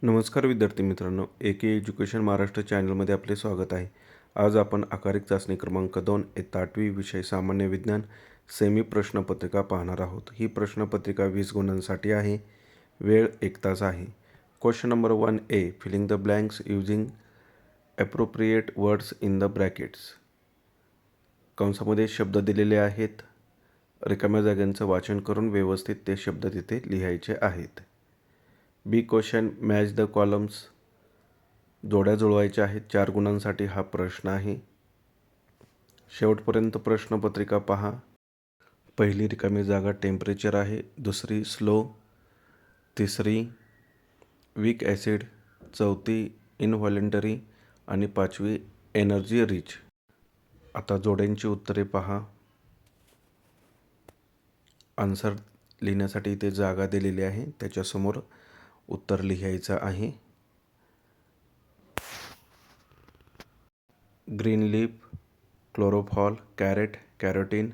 नमस्कार विद्यार्थी मित्रांनो, AK एज्युकेशन महाराष्ट्र चॅनलमध्ये आपले स्वागत आहे. आज आपण आकारिक चाचणी क्रमांक 2 इयत्ता 8वी विषय सामान्य विज्ञान सेमी प्रश्नपत्रिका पाहणार आहोत. ही प्रश्नपत्रिका 20 गुणांसाठी आहे. वेळ 1 तास आहे. Question number 1A, filling the blanks using appropriate words in the brackets. कंसामध्ये शब्द दिलेले आहेत. रिकाम्या जागांचं वाचन करून व्यवस्थित ते शब्द तिथे लिहायचे आहेत. B question, match the columns. जोड्या जुळवायच्या आहेत. 4 गुणांसाठी हा प्रश्न आहे. शेवटपर्यंत प्रश्नपत्रिका पहा. पहिली रिकामी जागा टेम्परेचर आहे, दुसरी स्लो, तिसरी वीक ॲसिड, चौथी इनव्हॉलेंटरी आणि 5वी एनर्जी रिच. आता जोड्यांची उत्तरे पहा. आन्सर लिहिण्यासाठी इथे जागा दिलेली आहे, त्याच्यासमोर उत्तर लिहायचं आहे. Green leaf, chlorophyll, carrot, carotene,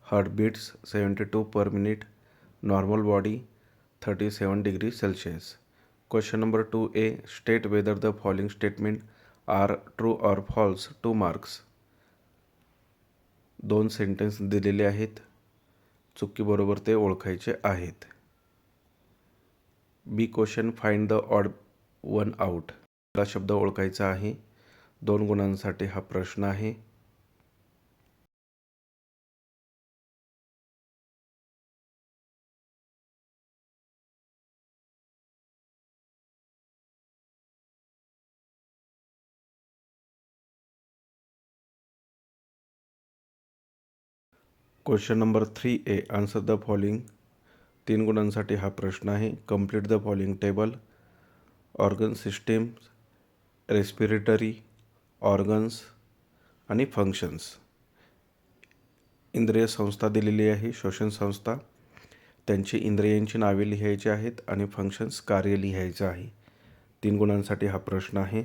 heartbeats 72 per minute, normal body 37 degree Celsius. Question number 2A, state whether the following statement are true or false. 2 marks. 2 sentence दिलेले आहेत. चुकी बरोबर ते ओळखायचे आहेत. B question, find the odd one out. हा शब्द ओळखायचा आहे. 2 गुणांसाठी हा प्रश्न आहे. Question number 3A, answer the following. 3 गुणांसाठी हा प्रश्न आहे. Complete the following table. Organ system, respiratory organs आणि फंक्शन्स. इंद्रिय संस्था दिलेली आहे, श्वसन संस्था. त्यांची इंद्रियांची नावे लिहायची आहेत आणि फंक्शन्स कार्य लिहायचं आहे. 3 गुणांसाठी हा प्रश्न आहे.